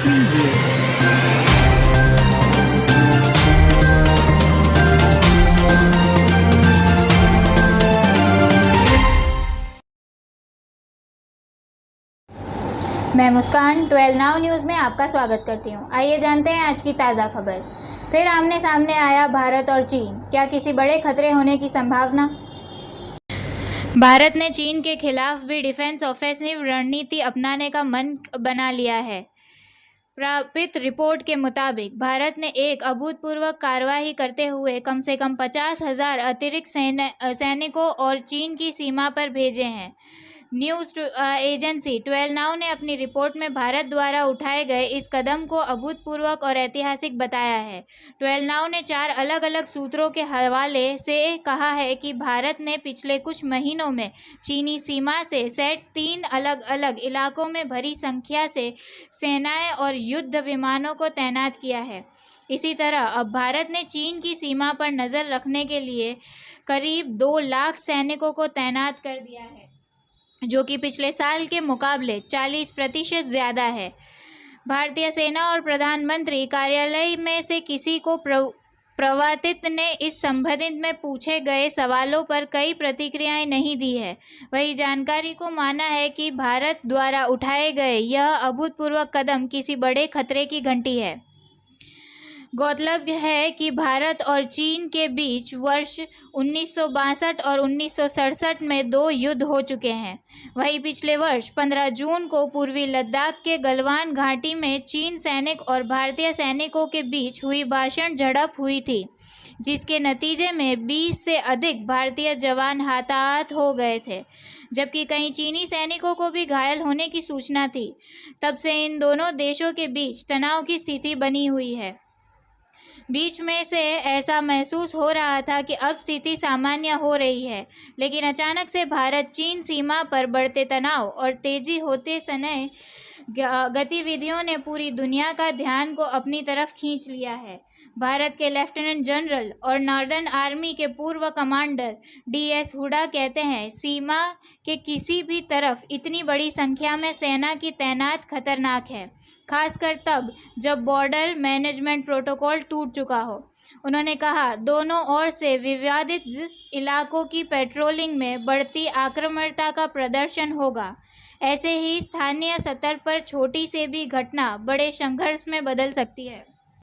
preview. मैं मुस्कान 12 now news में आपका स्वागत करती हूं। आइए जानते हैं आज की ताज़ा खबर। फिर आमने सामने आया भारत और चीन, क्या किसी बड़े खतरे होने की संभावना? भारत ने चीन के खिलाफ भी डिफेंस ऑफेंसिव रणनीति अपनाने का मन बना लिया है। प्राप्त रिपोर्ट के मुताबिक भारत ने एक अभूतपूर्व कार्रवाई करते हुए कम से कम 50,000 अतिरिक्त सैनिकों और चीन की सीमा पर भेजे हैं। न्यूज़ एजेंसी 12 नाउ ने अपनी रिपोर्ट में भारत द्वारा उठाए गए इस कदम को अभूतपूर्व और ऐतिहासिक बताया है। 12 नाउ ने 4 अलग अलग सूत्रों के हवाले से कहा है कि भारत ने पिछले कुछ महीनों में चीनी सीमा से सेट 3 अलग अलग इलाकों में भारी संख्या से सेनाएं और युद्ध विमानों को तैनात किया है। इसी तरह अब भारत ने चीन की सीमा पर नज़र रखने के लिए करीब 2 लाख सैनिकों को तैनात कर दिया है, जो कि पिछले साल के मुकाबले 40% ज़्यादा है। भारतीय सेना और प्रधानमंत्री कार्यालय में से किसी को प्रवक्ता ने इस संबंध में पूछे गए सवालों पर कई प्रतिक्रियाएं नहीं दी है। वही जानकारी को माना है कि भारत द्वारा उठाए गए यह अभूतपूर्व कदम किसी बड़े खतरे की घंटी है। गौरतलब है कि भारत और चीन के बीच वर्ष 1962 और 1967 में 2 युद्ध हो चुके हैं। वहीं पिछले वर्ष 15 जून को पूर्वी लद्दाख के गलवान घाटी में चीन सैनिक और भारतीय सैनिकों के बीच हुई भीषण झड़प हुई थी, जिसके नतीजे में 20 से अधिक भारतीय जवान हताहत हो गए थे, जबकि कई चीनी सैनिकों को भी घायल होने की सूचना थी। तब से इन दोनों देशों के बीच तनाव की स्थिति बनी हुई है। बीच में से ऐसा महसूस हो रहा था कि अब स्थिति सामान्य हो रही है, लेकिन अचानक से भारत चीन सीमा पर बढ़ते तनाव और तेजी होते समय गतिविधियों ने पूरी दुनिया का ध्यान को अपनी तरफ खींच लिया है। भारत के लेफ्टिनेंट जनरल और नॉर्दर्न आर्मी के पूर्व कमांडर DS हुड्डा कहते हैं, सीमा के किसी भी तरफ इतनी बड़ी संख्या में सेना की तैनात खतरनाक है, खासकर तब जब बॉर्डर मैनेजमेंट प्रोटोकॉल टूट चुका हो। उन्होंने कहा, दोनों ओर से विवादित इलाकों की पेट्रोलिंग में बढ़ती आक्रामकता का प्रदर्शन होगा। ऐसे ही स्थानीय स्तर पर छोटी से भी घटना बड़े संघर्ष में बदल सकती है।